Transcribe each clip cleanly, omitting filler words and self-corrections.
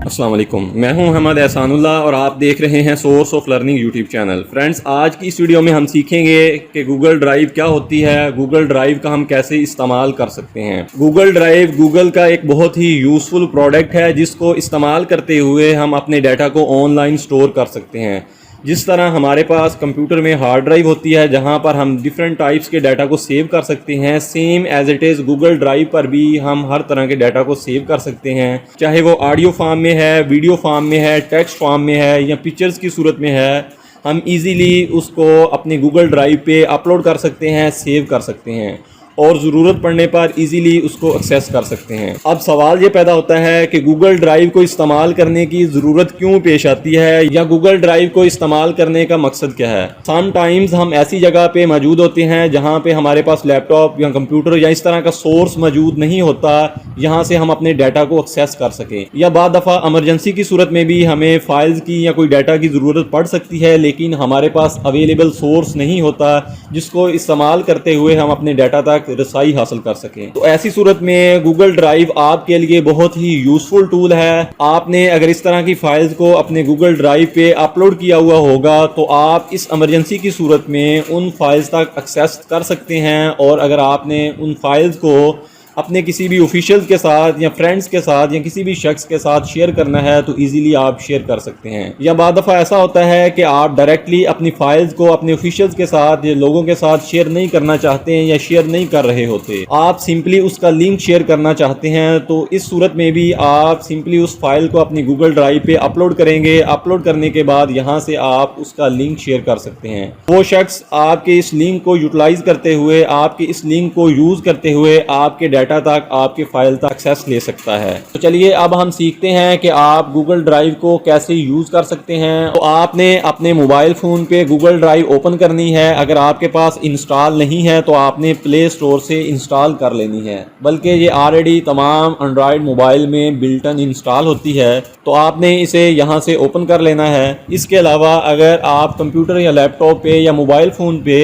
अस्सलाम वालेकुम, मैं हूं मोहम्मद एहसानुल्लाह और आप देख रहे हैं source of learning YouTube channel. Friends, आज की इस वीडियो में हम सीखेंगे कि गूगल ड्राइव क्या होती है, गूगल ड्राइव का हम कैसे इस्तेमाल कर सकते हैं। गूगल ड्राइव गूगल का एक बहुत ही यूज़फुल प्रोडक्ट है जिसको इस्तेमाल करते हुए हम अपने डाटा को ऑनलाइन स्टोर कर सकते हैं। जिस तरह हमारे पास कंप्यूटर में हार्ड ड्राइव होती है जहां पर हम डिफरेंट टाइप्स के डाटा को सेव कर सकते हैं, same as it is Google drive पर भी हम हर तरह के डाटा को सेव कर सकते हैं, चाहे वो ऑडियो फॉर्म में है, वीडियो फॉर्म में है, टेक्स्ट फॉर्म में है या पिक्चर्स की सूरत में है। हम इजीली उसको अपने गूगल ड्राइव पे अपलोड कर सकते हैं, सेव कर सकते हैं और ज़रूरत पड़ने पर इजीली उसको एक्सेस कर सकते हैं। अब सवाल ये पैदा होता है कि गूगल ड्राइव को इस्तेमाल करने की ज़रूरत क्यों पेश आती है या गूगल ड्राइव को इस्तेमाल करने का मकसद क्या है। समटाइम्स हम ऐसी जगह पे मौजूद होते हैं जहाँ पे हमारे पास लैपटॉप या कंप्यूटर या इस तरह का सोर्स मौजूद नहीं होता यहाँ से हम अपने डाटा को एक्सेस कर सकें, या बाद दफ़ा इमरजेंसी की सूरत में भी हमें फाइल्स की या कोई डाटा की ज़रूरत पड़ सकती है लेकिन हमारे पास अवेलेबल सोर्स नहीं होता जिसको इस्तेमाल करते हुए हम अपने डाटा तक रसाई हासिल कर सकें। तो ऐसी सूरत में गूगल ड्राइव आपके लिए बहुत ही यूजफुल टूल है। आपने अगर इस तरह की फाइल्स को अपने गूगल ड्राइव पे अपलोड किया हुआ होगा तो आप इस इमरजेंसी की सूरत में उन फाइल्स तक एक्सेस कर सकते हैं, और अगर आपने उन फाइल्स को अपने किसी भी ऑफिशियल के साथ या फ्रेंड्स के साथ या किसी भी शख्स के साथ शेयर करना है तो इजीली आप शेयर कर सकते हैं। या बाद दफ़ा ऐसा होता है कि आप डायरेक्टली अपनी फाइल्स को अपने ऑफिशियल्स के साथ या लोगों के साथ शेयर नहीं करना चाहते हैं या शेयर नहीं कर रहे होते, आप सिंपली उसका लिंक शेयर करना चाहते हैं, तो इस सूरत में भी आप सिंपली उस फाइल को अपनी गूगल ड्राइव पे अपलोड करेंगे। अपलोड करने के बाद यहाँ से आप उसका लिंक शेयर कर सकते हैं। वो शख्स आपके इस लिंक को यूटिलाइज करते हुए, आपके इस लिंक को यूज़ करते हुए आपके डाटा तक, आपके फाइल तक एक्सेस ले सकता है। तो चलिए अब हम सीखते हैं कि आप गूगल ड्राइव को कैसे यूज कर सकते हैं। तो आपने अपने मोबाइल फोन पे गूगल ड्राइव ओपन करनी है। अगर आपके पास इंस्टॉल नहीं है तो आपने प्ले स्टोर से इंस्टॉल कर लेनी है, बल्कि ये ऑलरेडी तमाम एंड्रॉयड मोबाइल में बिल्ट इन इंस्टॉल होती है, तो आपने इसे यहाँ से ओपन कर लेना है। इसके अलावा अगर आप कंप्यूटर या लैपटॉप पे या मोबाइल फ़ोन पे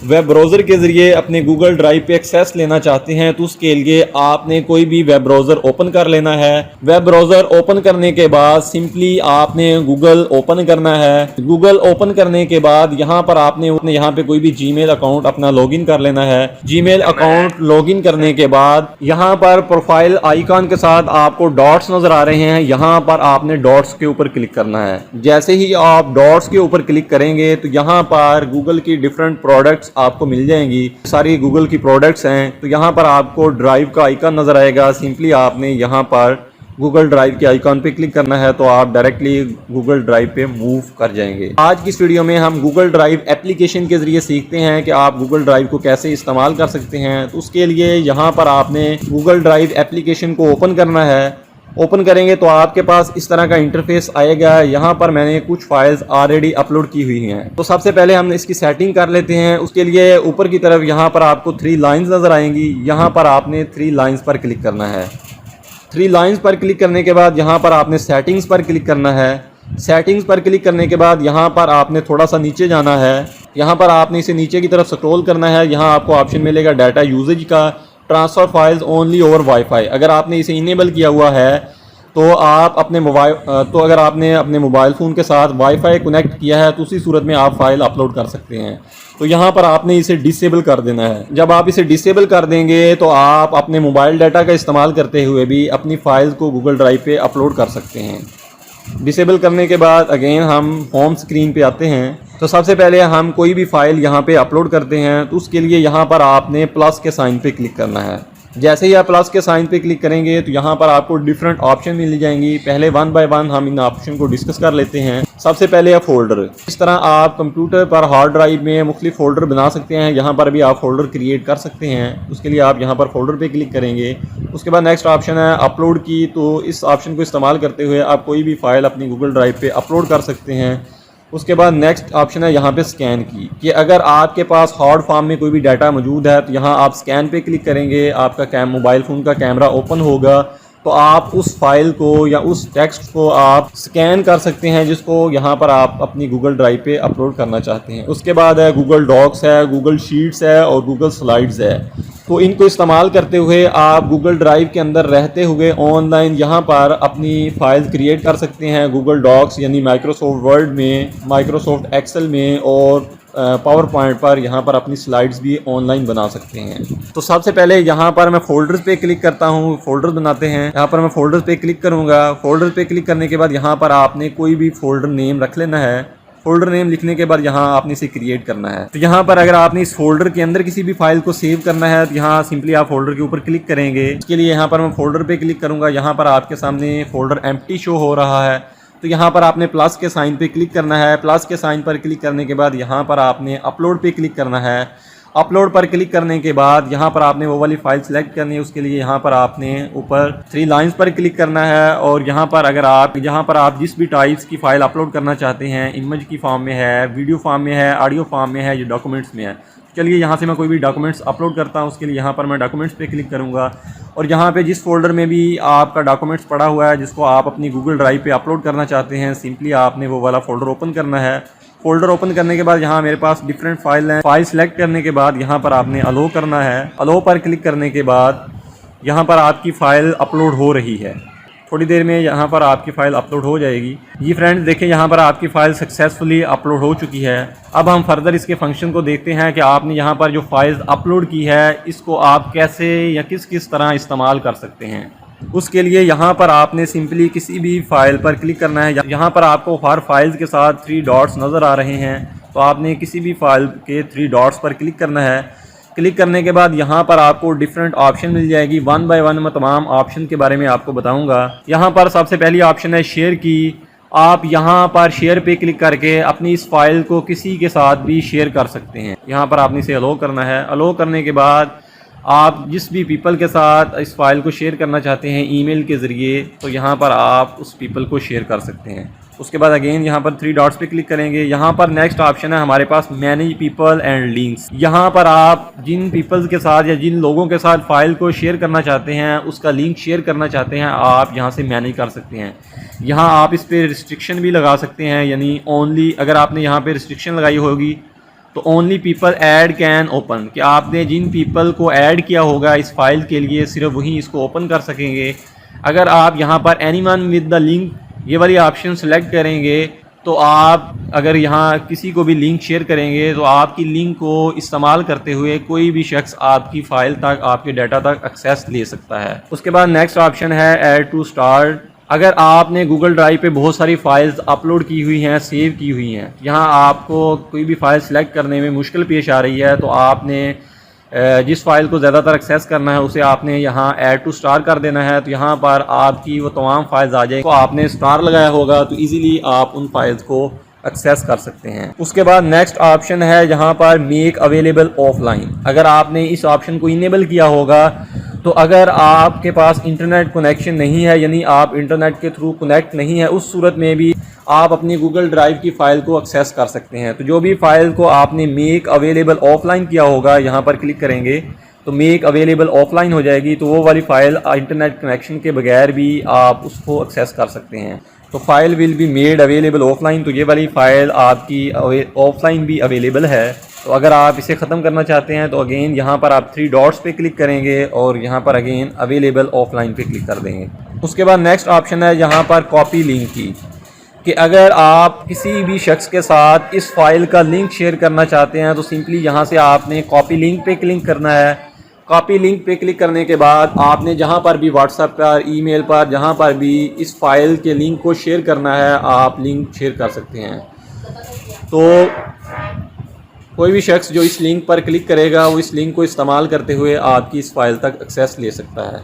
वेब ब्राउज़र के ज़रिए अपने गूगल ड्राइव पे एक्सेस लेना चाहते हैं तो उसके लिए आपने कोई भी वेब ब्राउज़र ओपन कर लेना है। वेब ब्राउज़र ओपन करने के बाद सिंपली आपने गूगल ओपन करना है। गूगल ओपन करने के बाद यहाँ पर आपने यहाँ पे कोई भी जीमेल अकाउंट अपना लॉगिन कर लेना है। जीमेल अकाउंट लॉगिन करने के बाद यहाँ पर प्रोफाइल आइकॉन के साथ आपको डॉट्स नज़र आ रहे हैं, यहाँ पर आपने डॉट्स के ऊपर क्लिक करना है। जैसे ही आप डॉट्स के ऊपर क्लिक करेंगे तो यहाँ पर गूगल की डिफरेंट प्रोडक्ट्स आपको मिल जाएंगी। सारी गूगल की प्रोडक्ट्स हैं, तो यहाँ पर आपको ड्राइव का आइकन नज़र आएगा। सिंपली आपने यहाँ पर गूगल ड्राइव के आइकॉन पे क्लिक करना है तो आप डायरेक्टली गूगल ड्राइव पे मूव कर जाएंगे। आज की इस वीडियो में हम गूगल ड्राइव एप्लीकेशन के ज़रिए सीखते हैं कि आप गूगल ड्राइव को कैसे इस्तेमाल कर सकते हैं। तो उसके लिए यहाँ पर आपने गूगल ड्राइव एप्लीकेशन को ओपन करना है। ओपन करेंगे तो आपके पास इस तरह का इंटरफेस आएगा। यहाँ पर मैंने कुछ फाइल्स ऑलरेडी अपलोड की हुई हैं, तो सबसे पहले हम इसकी सेटिंग कर लेते हैं। उसके लिए ऊपर की तरफ यहाँ पर आपको 3 लाइंस नज़र आएंगी। यहाँ पर आपने 3 लाइंस पर क्लिक करना है। 3 लाइंस पर क्लिक करने के बाद यहाँ पर आपने सेटिंग्स पर क्लिक करना है। सेटिंग्स पर क्लिक करने के बाद यहाँ पर आपने थोड़ा सा नीचे जाना है। यहाँ पर आपने इसे नीचे की तरफ स्क्रॉल करना है। यहाँ आपको ऑप्शन मिलेगा डाटा यूजेज का, transfer files only over wifi. अगर आपने इसे इनेबल किया हुआ है तो आप अपने अगर आपने अपने मोबाइल फ़ोन के साथ वाईफाई कनेक्ट किया है तो उसी सूरत में आप फाइल अपलोड कर सकते हैं। तो यहाँ पर आपने इसे डिसेबल कर देना है। जब आप इसे डिसेबल कर देंगे तो आप अपने मोबाइल डाटा का इस्तेमाल करते हुए भी अपनी फाइल्स को गूगल ड्राइव पे अपलोड कर सकते हैं। डिसेबल करने के बाद अगेन हम होम स्क्रीन पे आते हैं। तो सबसे पहले हम कोई भी फाइल यहाँ पे अपलोड करते हैं तो उसके लिए यहाँ पर आपने प्लस के साइन पे क्लिक करना है। जैसे ही आप प्लस के साइन पे क्लिक करेंगे तो यहाँ पर आपको डिफरेंट ऑप्शन मिल जाएंगी। पहले 1 बाय 1 हम इन ऑप्शन को डिस्कस कर लेते हैं। सबसे पहले है फोल्डर। इस तरह आप कंप्यूटर पर हार्ड ड्राइव में मुख्तलिफ फोल्डर बना सकते हैं। यहाँ पर भी आप फोल्डर क्रिएट कर सकते हैं। उसके लिए आप यहाँ पर फोल्डर पे क्लिक करेंगे। उसके बाद नेक्स्ट ऑप्शन है अपलोड की। तो इस ऑप्शन को इस्तेमाल करते हुए आप कोई भी फाइल अपनी गूगल ड्राइव पे अपलोड कर सकते हैं। उसके बाद नेक्स्ट ऑप्शन है यहाँ पे स्कैन की, कि अगर आपके पास हार्ड फॉर्म में कोई भी डाटा मौजूद है तो यहाँ आप स्कैन पे क्लिक करेंगे, आपका मोबाइल फ़ोन का कैमरा ओपन होगा तो आप उस फाइल को या उस टेक्स्ट को आप स्कैन कर सकते हैं जिसको यहाँ पर आप अपनी गूगल ड्राइव पे अपलोड करना चाहते हैं। उसके बाद है गूगल डॉक्स है, गूगल शीट्स है और गूगल स्लाइड्स है। तो इनको इस्तेमाल करते हुए आप गूगल ड्राइव के अंदर रहते हुए ऑनलाइन यहाँ पर अपनी फाइल्स क्रिएट कर सकते हैं। गूगल डॉक्स यानी माइक्रोसॉफ्ट वर्ड में, माइक्रोसॉफ्ट एक्सेल में और पावर पॉइंट पर यहाँ पर अपनी स्लाइड्स भी ऑनलाइन बना सकते हैं। तो सबसे पहले यहाँ पर मैं फ़ोल्डर्स पे क्लिक करता हूँ, फ़ोल्डर बनाते हैं। यहाँ पर मैं फ़ोल्डर्स पे क्लिक करूँगा। फ़ोल्डर पे क्लिक करने के बाद यहाँ पर आपने कोई भी फ़ोल्डर नेम रख लेना है। फ़ोल्डर नेम लिखने के बाद यहाँ आपने इसे क्रिएट करना है। तो यहाँ पर अगर आपने इस फोल्डर के अंदर किसी भी फाइल को सेव करना है तो यहाँ सिंपली आप फोल्डर के ऊपर क्लिक करेंगे। इसके लिए यहाँ पर मैं फ़ोल्डर पे क्लिक करूँगा। यहाँ पर आपके सामने फ़ोल्डर एम्प्टी शो हो रहा है, तो यहाँ पर आपने प्लस के साइन पे क्लिक करना है। प्लस के साइन पर क्लिक करने के बाद यहाँ पर आपने अपलोड पे क्लिक करना है। अपलोड पर क्लिक करने के बाद यहाँ पर आपने वो वाली फ़ाइल सेलेक्ट करनी है। उसके लिए यहाँ पर आपने ऊपर 3 लाइंस पर क्लिक करना है और यहाँ पर अगर आप जिस भी टाइप्स की फ़ाइल अपलोड करना चाहते हैं, इमेज की फॉर्म में है, वीडियो फॉर्म में है, ऑडियो फॉर्म में है, या डॉक्यूमेंट्स में है, चलिए यहाँ से मैं कोई भी डॉक्यूमेंट्स अपलोड करता हूँ। उसके लिए यहाँ पर मैं डॉक्यूमेंट्स पे क्लिक करूँगा और यहाँ पे जिस फोल्डर में भी आपका डॉक्यूमेंट्स पड़ा हुआ है जिसको आप अपनी गूगल ड्राइव पे अपलोड करना चाहते हैं, सिंपली आपने वो वाला फ़ोल्डर ओपन करना है। फ़ोल्डर ओपन करने के बाद यहाँ मेरे पास डिफरेंट फाइल हैं। फाइल सेलेक्ट करने के बाद यहाँ पर आपने अलो करना है। अलो पर क्लिक करने के बाद यहाँ पर आपकी फ़ाइल अपलोड हो रही है। थोड़ी देर में यहाँ पर आपकी फ़ाइल अपलोड हो जाएगी। ये फ्रेंड्स देखें, यहाँ पर आपकी फ़ाइल सक्सेसफुली अपलोड हो चुकी है। अब हम फर्दर इसके फंक्शन को देखते हैं कि आपने यहाँ पर जो फाइल्स अपलोड की है इसको आप कैसे या किस तरह इस्तेमाल कर सकते हैं। उसके लिए यहाँ पर आपने सिंपली किसी भी फाइल पर क्लिक करना है। यहाँ पर आपको हर फाइल्स के साथ 3 डॉट्स नज़र आ रहे हैं, तो आपने किसी भी फाइल के 3 डॉट्स पर क्लिक करना है। क्लिक करने के बाद यहाँ पर आपको डिफरेंट ऑप्शन मिल जाएगी। 1 बाय 1 मैं तमाम ऑप्शन के बारे में आपको बताऊँगा। यहाँ पर सबसे पहली ऑप्शन है शेयर की। आप यहाँ पर शेयर पे क्लिक करके अपनी इस फाइल को किसी के साथ भी शेयर कर सकते हैं। यहाँ पर आपने इसे अलो करना है। अलो करने के बाद आप जिस भी पीपल के साथ इस फाइल को शेयर करना चाहते हैं ईमेल के ज़रिए, तो यहाँ पर आप उस पीपल को शेयर कर सकते हैं। उसके बाद अगेन यहाँ पर 3 डॉट्स पे क्लिक करेंगे। यहाँ पर नेक्स्ट ऑप्शन है हमारे पास मैनेज पीपल एंड लिंक्स। यहाँ पर आप जिन पीपल्स के साथ या जिन लोगों के साथ फाइल को शेयर करना चाहते हैं, उसका लिंक शेयर करना चाहते हैं, आप यहाँ से मैनेज कर सकते हैं। यहाँ आप इस पर रिस्ट्रिक्शन भी लगा सकते हैं, यानी ओनली, अगर आपने यहाँ पर रिस्ट्रिक्शन लगाई होगी तो only people add can open, कि आपने जिन पीपल को ऐड किया होगा इस फाइल के लिए सिर्फ वही इसको ओपन कर सकेंगे। अगर आप यहाँ पर एनीवन विद द लिंक ये वाली ऑप्शन सेलेक्ट करेंगे तो आप अगर यहाँ किसी को भी लिंक शेयर करेंगे तो आपकी लिंक को इस्तेमाल करते हुए कोई भी शख्स आपकी फ़ाइल तक, आपके डाटा तक एक्सेस ले सकता है। उसके बाद नेक्स्ट ऑप्शन है ऐड टू स्टार्ट। अगर आपने गूगल ड्राइव पे बहुत सारी फाइल्स अपलोड की हुई हैं, सेव की हुई हैं, यहाँ आपको कोई भी फ़ाइल सेलेक्ट करने में मुश्किल पेश आ रही है, तो आपने जिस फाइल को ज़्यादातर एक्सेस करना है उसे आपने यहाँ ऐड टू स्टार कर देना है। तो यहाँ पर आपकी वो तमाम फाइल्स आ जाएगी। तो आपने स्टार लगाया होगा तो इजीली आप उन फाइल्स को एक्सेस कर सकते हैं। उसके बाद नेक्स्ट ऑप्शन है यहाँ पर मेक अवेलेबल ऑफलाइन। अगर आपने इस ऑप्शन को इनेबल किया होगा तो अगर आपके पास इंटरनेट कनेक्शन नहीं है, यानी आप इंटरनेट के थ्रू कनेक्ट नहीं है, उस सूरत में भी आप अपनी गूगल ड्राइव की फ़ाइल को एक्सेस कर सकते हैं। तो जो भी फ़ाइल को आपने मेक अवेलेबल ऑफलाइन किया होगा, यहाँ पर क्लिक करेंगे तो मेक अवेलेबल ऑफलाइन हो जाएगी। तो वो वाली फ़ाइल इंटरनेट कनेक्शन के बगैर भी आप उसको एक्सेस कर सकते हैं। तो file will be made available offline, तो ये वाली फ़ाइल आपकी ऑफलाइन भी अवेलेबल है। तो अगर आप इसे ख़त्म करना चाहते हैं तो अगेन यहाँ पर आप 3 डॉट्स पे क्लिक करेंगे और यहाँ पर अगेन अवेलेबल ऑफलाइन पे क्लिक कर देंगे। उसके बाद नेक्स्ट ऑप्शन है यहाँ पर कॉपी लिंक की, कि अगर आप किसी भी शख्स के साथ इस फाइल का लिंक शेयर करना चाहते हैं तो सिंपली यहाँ से आपने कॉपी लिंक पे क्लिक करना है। कॉपी लिंक पे क्लिक करने के बाद आपने जहाँ पर भी व्हाट्सएप पर, ईमेल पर, जहाँ पर भी इस फाइल के लिंक को शेयर करना है आप लिंक शेयर कर सकते हैं। तो कोई भी शख्स जो इस लिंक पर क्लिक करेगा वो इस लिंक को इस्तेमाल करते हुए आपकी इस फाइल तक एक्सेस ले सकता है।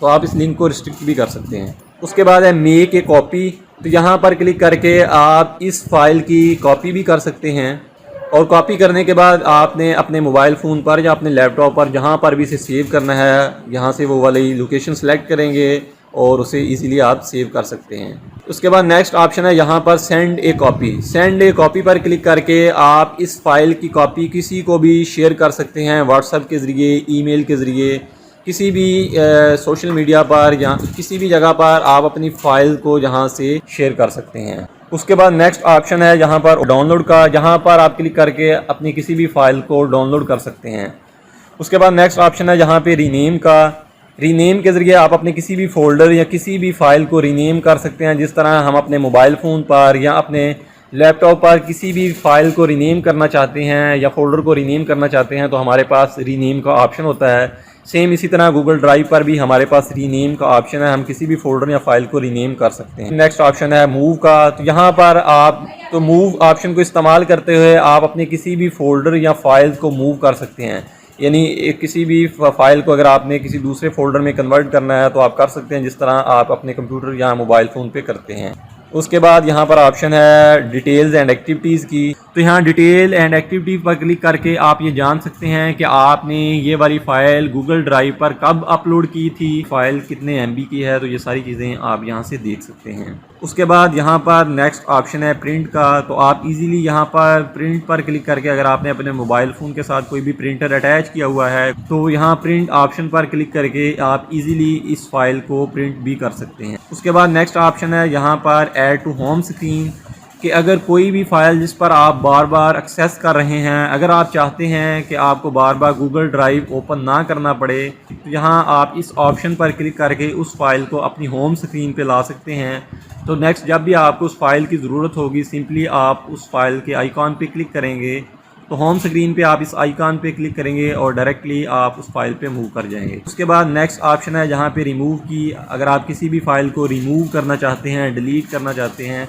तो आप इस लिंक को रिस्ट्रिक्ट भी कर सकते हैं। उसके बाद है मेक ए कॉपी। तो यहाँ पर क्लिक करके आप इस फाइल की कॉपी भी कर सकते हैं और कॉपी करने के बाद आपने अपने मोबाइल फ़ोन पर या अपने लैपटॉप पर जहाँ पर भी इसे सेव करना है, यहाँ से वो वाली लोकेशन सेलेक्ट करेंगे और उसे इजीली आप सेव कर सकते हैं। उसके बाद नेक्स्ट ऑप्शन है यहाँ पर सेंड ए कॉपी। सेंड ए कॉपी पर क्लिक करके आप इस फाइल की कॉपी किसी को भी शेयर कर सकते हैं, व्हाट्सएप के ज़रिए, ईमेल के ज़रिए, किसी भी सोशल मीडिया पर या किसी भी जगह पर आप अपनी फ़ाइल को यहाँ से शेयर कर सकते हैं। उसके बाद नेक्स्ट ऑप्शन है यहाँ पर डाउनलोड का। यहाँ पर आप क्लिक करके अपनी किसी भी फ़ाइल को डाउनलोड कर सकते हैं। उसके बाद नेक्स्ट ऑप्शन है यहाँ पे रीनेम का। रीनेम के ज़रिए आप अपने किसी भी फ़ोल्डर या किसी भी फ़ाइल को रीनेम कर सकते हैं। जिस तरह हम अपने मोबाइल फ़ोन पर या अपने लैपटॉप पर किसी भी फ़ाइल को रीनेम करना चाहते हैं या फ़ोल्डर को रीनेम करना चाहते हैं तो हमारे पास रीनेम का ऑप्शन होता है। सेम इसी तरह गूगल ड्राइव पर भी हमारे पास रीनेम का ऑप्शन है, हम किसी भी फ़ोल्डर या फाइल को रीनेम कर सकते हैं। नेक्स्ट ऑप्शन है मूव का। तो यहाँ पर आप मूव ऑप्शन को इस्तेमाल करते हुए आप अपने किसी भी फ़ोल्डर या फाइल को मूव कर सकते हैं। यानी किसी भी फाइल को अगर आपने किसी दूसरे फोल्डर में कन्वर्ट करना है तो आप कर सकते हैं, जिस तरह आप अपने कंप्यूटर या मोबाइल फ़ोन पे करते हैं। उसके बाद यहाँ पर ऑप्शन है डिटेल्स एंड एक्टिविटीज़ की। तो यहाँ डिटेल एंड एक्टिविटी पर क्लिक करके आप ये जान सकते हैं कि आपने ये वाली फ़ाइल गूगल ड्राइव पर कब अपलोड की थी, फ़ाइल कितने MB की है, तो ये सारी चीज़ें आप यहाँ से देख सकते हैं। उसके बाद यहाँ पर नेक्स्ट ऑप्शन है प्रिंट का। तो आप इजीली यहाँ पर प्रिंट पर क्लिक करके अगर आपने अपने मोबाइल फ़ोन के साथ कोई भी प्रिंटर अटैच किया हुआ है तो यहाँ प्रिंट ऑप्शन पर क्लिक करके आप इजीली इस फाइल को प्रिंट भी कर सकते हैं। उसके बाद नेक्स्ट ऑप्शन है यहाँ पर ऐड टू होम स्क्रीन, कि अगर कोई भी फ़ाइल जिस पर आप बार बार एक्सेस कर रहे हैं, अगर आप चाहते हैं कि आपको बार बार गूगल ड्राइव ओपन ना करना पड़े तो यहाँ आप इस ऑप्शन पर क्लिक करके उस फाइल को अपनी होम स्क्रीन पे ला सकते हैं। तो नेक्स्ट जब भी आपको उस फाइल की ज़रूरत होगी सिंपली आप उस फाइल के आइकॉन पे क्लिक करेंगे तो होम स्क्रीन पे आप इस आइकॉन पे क्लिक करेंगे और डायरेक्टली आप उस फाइल पे मूव कर जाएंगे। उसके बाद नेक्स्ट ऑप्शन है जहाँ पे रिमूव की। अगर आप किसी भी फाइल को रिमूव करना चाहते हैं, डिलीट करना चाहते हैं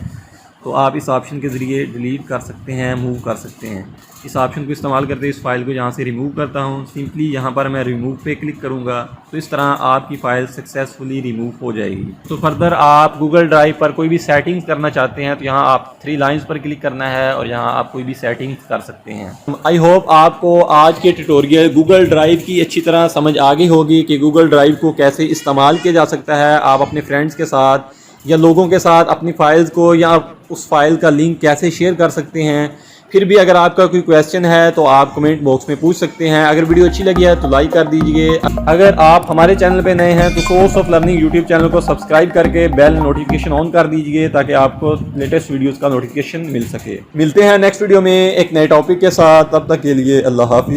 तो आप इस ऑप्शन के ज़रिए डिलीट कर सकते हैं, मूव कर सकते हैं। इस ऑप्शन को इस्तेमाल करते इस फाइल को यहाँ से रिमूव करता हूँ, सिंपली यहाँ पर मैं रिमूव पे क्लिक करूँगा तो इस तरह आपकी फ़ाइल सक्सेसफुली रिमूव हो जाएगी। तो फर्दर आप गूगल ड्राइव पर कोई भी सेटिंग्स करना चाहते हैं तो यहाँ आप 3 लाइन्स पर क्लिक करना है और यहाँ आप कोई भी सेटिंग्स कर सकते हैं। आई होप आपको आज के ट्यूटोरियल गूगल ड्राइव की अच्छी तरह समझ आ गई होगी कि गूगल ड्राइव को कैसे इस्तेमाल किया जा सकता है। आप अपने फ्रेंड्स के साथ या लोगों के साथ अपनी फ़ाइल्स को या उस फाइल का लिंक कैसे शेयर कर सकते हैं। फिर भी अगर आपका कोई क्वेश्चन है तो आप कमेंट बॉक्स में पूछ सकते हैं। अगर वीडियो अच्छी लगी है तो लाइक कर दीजिए। अगर आप हमारे चैनल पे नए हैं तो source of learning YouTube channel को सब्सक्राइब करके बेल नोटिफिकेशन ऑन कर दीजिए ताकि आपको लेटेस्ट वीडियोज़ का नोटिफिकेशन मिल सके। मिलते हैं नेक्स्ट वीडियो में एक नए टॉपिक के साथ, तब तक के लिए अल्लाह हाफिज़।